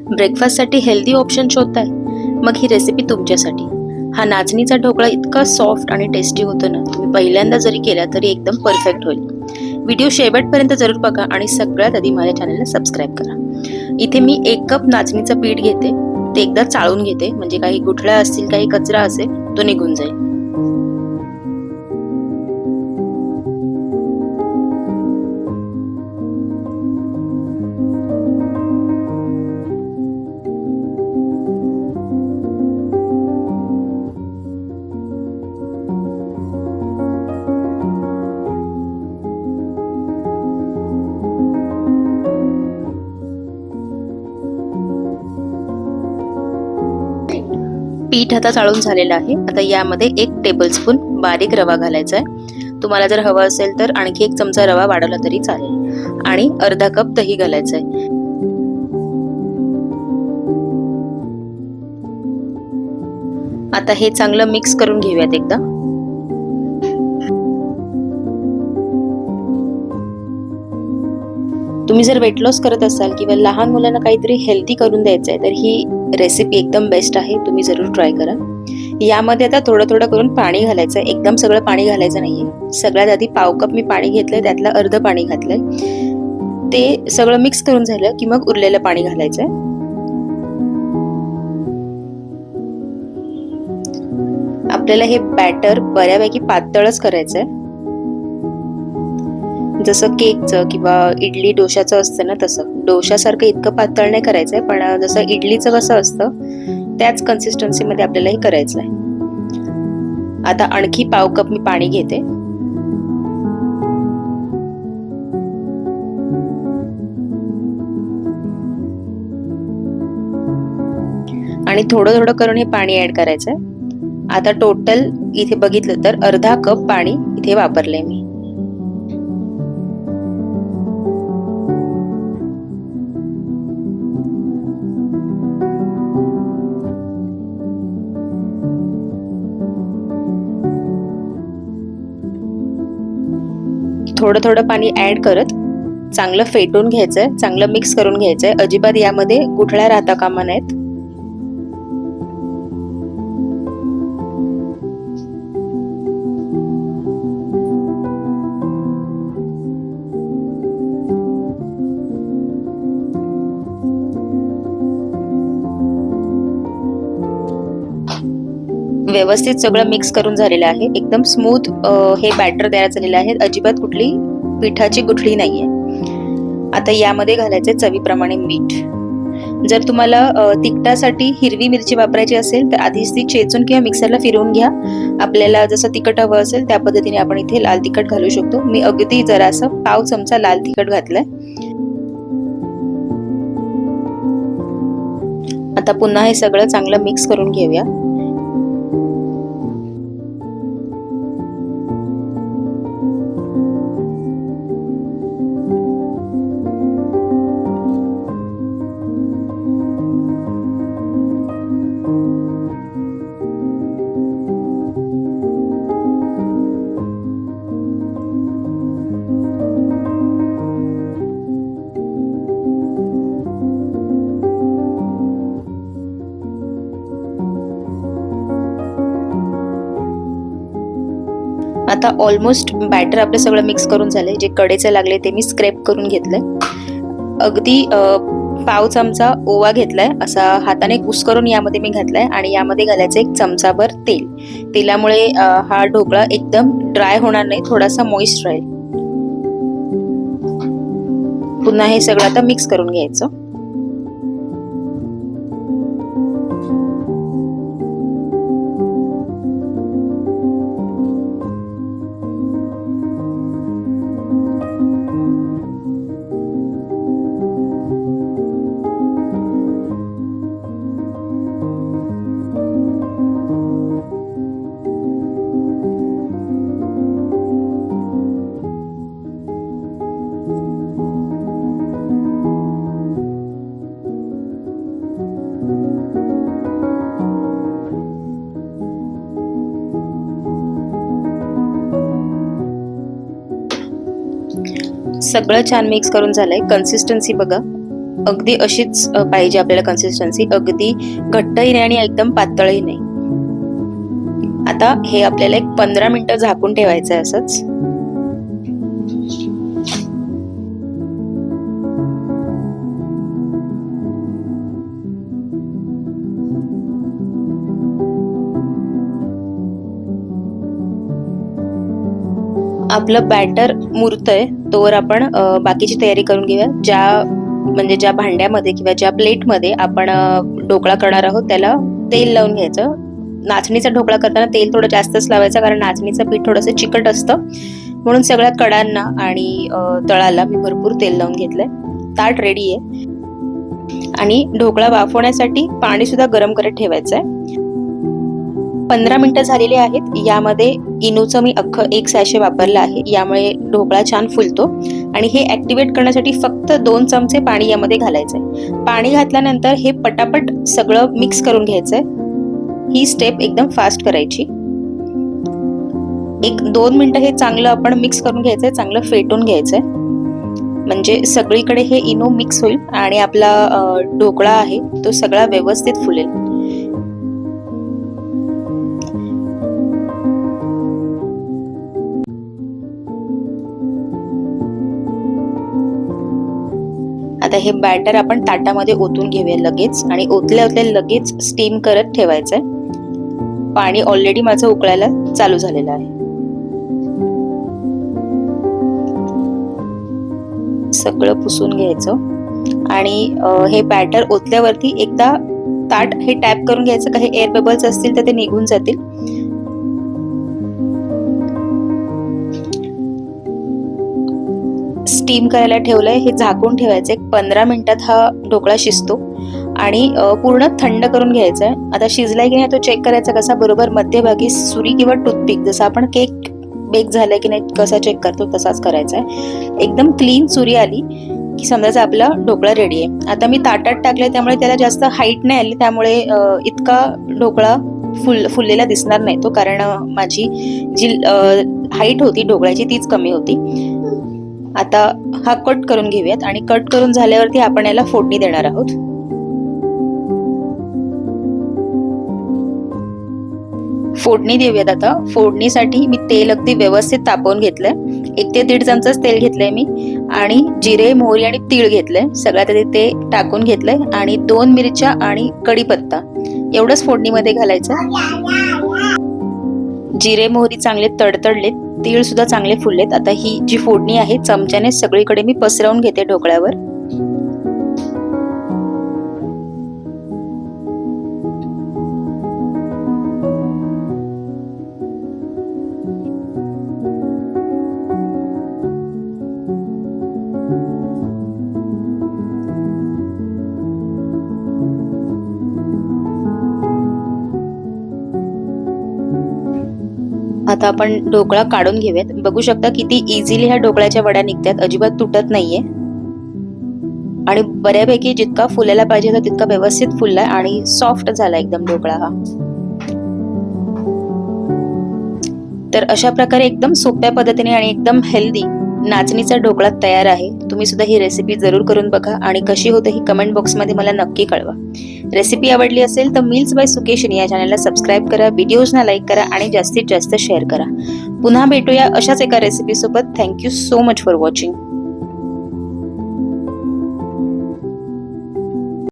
ब्रेकफास्टसाठी healthy option शोधताय? मग ही recipe तुमच्यासाठी. हा नाचणीचा ढोकळा इतका सॉफ्ट आणि टेस्टी होतो ना, तुम्ही पहिल्यांदा जरी केला तरी एकदम परफेक्ट होईल. व्हिडिओ शेवटपर्यंत जरूर बघा आणि सगळ्यात आधी माझ्या चॅनलला सबस्क्राईब करा. इथे मी 1 कप नाचणीचं पीठ घेते. ते एकदा चाळून घेते, म्हणजे काही गुठळ्या असतील, काही कचरा असेल तो निघून जाईल. पीठ आता चाळून झालेलं आहे. आता यामध्ये 1 टेबलस्पून बारीक रवा घालायचा आहे. तुम्हाला जर हवा असेल तर आणखी 1 चमचा रवा वाढवला तरी चालेल. आणि अर्धा कप दही घालायचं आहे. आता हे चांगलं मिक्स करून घेऊयात एकदा. तुम्ही जर वेट लॉस करत असाल किंवा लहान मुलांना काहीतरी हेल्दी करून द्यायचं आहे तर ही रेसिपी एकदम बेस्ट आहे. तुम्ही जरूर ट्राय करा. यामध्ये आता थोडं थोडं करून पाणी घालायचं आहे. एकदम सगळं पाणी घालायचं नाहीये. सगळ्यात आधी पाव कप मी पाणी घेतलंय, त्यातलं अर्ध पाणी घातलंय. ते सगळं मिक्स करून झालं की मग उरलेलं पाणी घालायचंय. आपल्याला हे बॅटर बऱ्यापैकी पातळच करायचंय. जसं केकचं किंवा इडली डोशाचं असतं ना, तसं डोशासारखं इतकं पातळ नाही करायचंय, पण जसं इडलीचं कसं असतं त्याच कन्सिस्टन्सीमध्ये आपल्याला हे करायचं आहे. आता आणखी पाव कप मी पाणी घेते. आणि थोडं थोडं करून हे पाणी ऍड करायचंय. आता टोटल इथे बघितलं तर अर्धा कप पाणी इथे वापरलंय मी. थोडं थोडं पाणी ऍड करत चांगलं फेटून घ्यायचंय, चांगलं मिक्स करून घ्यायचंय. अजिबात यामध्ये गुठळ्या राहता कामा नाहीत. व्यवस्थित सगळं मिक्स करून झालेलं आहे. एकदम स्मूथ हे बॅटर तयार झालेलं आहे. अजिबात कुठली पिठाची गुठळी नाहीये. आता यामध्ये घालायचे चवीप्रमाणे मीठ. जर तुम्हाला तिखटासाठी हिरवी मिरची वापरायची असेल तर आधीच ती चेचून किंवा मिक्सरला फिरवून घ्या. आपल्याला जसं तिखट हवं असेल त्या पद्धतीने आपण इथे लाल तिखट घालू शकतो. मी अगदी जरासं पाव चमचा लाल तिखट घातलंय. आता पुन्हा हे सगळं चांगलं मिक्स करून घेऊया. आता ऑलमोस्ट बॅटर आपलं सगळं मिक्स करून झालंय. जे कडेचे लागले ते मी स्क्रॅप करून घेतलंय. अगदी पाव चमचा ओवा घेतलाय, असा हाताने कुस्करून यामध्ये मी घातलाय. आणि यामध्ये घालायचं 1 चमचाभर तेल. तेलामुळे हा ढोकळा एकदम ड्राय होणार नाही, थोडासा मॉइस्ट राहील. पुन्हा हे सगळं आता मिक्स करून घ्यायचं. सगळं छान मिक्स करून झालंय. कन्सिस्टन्सी बघा, अगदी अशीच पाहिजे आपल्याला कन्सिस्टन्सी, अगदी घट्टही नाही आणि एकदम पातळही नाही. आता हे आपल्याला एक 15 मिनिटं झाकून ठेवायचं आहे असंच. आपलं बॅटर मुरतंय तोवर आपण बाकीची तयारी करून घेऊया. ज्या भांड्यामध्ये किंवा ज्या प्लेटमध्ये आपण ढोकळा करणार आहोत त्याला तेल लावून घ्यायचं. नाचणीचा ढोकळा करताना तेल थोडं जास्तच लावायचं, कारण नाचणीचं पीठ थोडंसं चिकट असतं, म्हणून सगळ्या कडांना आणि तळाला मी भरपूर तेल लावून घेतलंय. ताट रेडी आहे आणि ढोकळा वाफवण्यासाठी पाणी सुद्धा गरम करत ठेवायचं आहे. 15 मिनिटं झालेली आहेत. यामध्ये इनोचं मी अख्खं 1 सॅशे वापरलं आहे, यामुळे ढोकळा छान फुलतो. आणि हे ऍक्टिव्हेट करण्यासाठी फक्त 2 चमचे पाणी यामध्ये घालायचंय. पाणी घातल्यानंतर हे पटापट सगळं मिक्स करून घ्यायचंय. ही स्टेप एकदम फास्ट करायची. 1-2 मिनिटं हे चांगलं आपण मिक्स करून घ्यायचंय, चांगलं फेटून घ्यायचंय, म्हणजे सगळीकडे हे इनो मिक्स होईल आणि आपला ढोकळा आहे तो सगळा व्यवस्थित फुलेल. आता हे बॅटर आपण ताटामध्ये ओतून घेऊया लगेच, आणि ओतल्या लगेच स्टीम करत ठेवायचंय. पाणी ऑलरेडी माझं उकळायला चालू झालेलं आहे. सगळं पुसून घ्यायचं आणि हे बॅटर ओतल्यावरती एकदा ताट हे टॅप करून घ्यायचं. काही एअर बबल्स असतील तर ते निघून जातील. स्टीम करायला ठेवलंय, हे झाकून ठेवायचं. 15 मिनिटात हा ढोकळा शिजतो आणि पूर्ण थंड करून घ्यायचा आहे. आता शिजलाय की नाही तो चेक करायचा कसा, बरोबर मध्यभागी सुरी किंवा टूथपिक, जसं आपण केक बेक झालाय की नाही कसा चेक करतो तसाच करायचा आहे. एकदम क्लीन सुरी आली की समजायचं आपला ढोकळा रेडी आहे. आता मी ताटात टाकलंय त्यामुळे त्याला जास्त हाईट नाही आली, त्यामुळे इतका ढोकळा फुललेला दिसणार नाही तो, कारण माझी जी हाईट होती ढोकळ्याची तीच कमी होती. आता हा कट करून घेऊयात आणि कट करून झाल्यावरती आपण याला फोडणी देणार आहोत. फोडणी देऊयात. आता फोडणीसाठी मी तेल अगदी व्यवस्थित तापवून घेतलंय. 1 ते 1.5 चमचाच तेल घेतलंय मी आणि जिरे, मोहरी आणि तीळ घेतलंय. सगळ्यात आधी ते टाकून घेतलंय आणि 2 मिरच्या आणि कढीपत्ता एवढंच फोडणीमध्ये घालायचं. जिरे मोहरी चांगले तडतडलेत, तीळ सुद्धा चांगले फुललेत. आता ही जी फोडणी आहे चमच्याने सगळीकडे मी पसरवून घेते ढोकळ्यावर. आता आपण ढोकळा काढून घेऊयात. बघू शकता किती इझिली ह्या ढोकळ्याच्या वड्या निघतात, अजिबात तुटत नाहीये आणि बऱ्यापैकी जितका फुलायला पाहिजे होता तितका व्यवस्थित फुललाय आणि सॉफ्ट झाला एकदम ढोकळा हा. तर अशा प्रकारे एकदम सोप्या पद्धतीने आणि एकदम हेल्दी नाचणीचा ढोकळा तयार आहे. तुम्ही सुद्धा ही रेसिपी जरूर करून बघा आणि कशी होते ही कमेंट बॉक्समध्ये मला नक्की कळवा. रेसिपी आवडली असेल तर मील्स बाय सुकेशिनी या चॅनलला सबस्क्राईब करा, व्हिडिओजना लाईक करा आणि जास्तीत जास्त शेअर करा. पुन्हा भेटूया अशाच एका रेसिपी सोबत. Thank you so much for watching.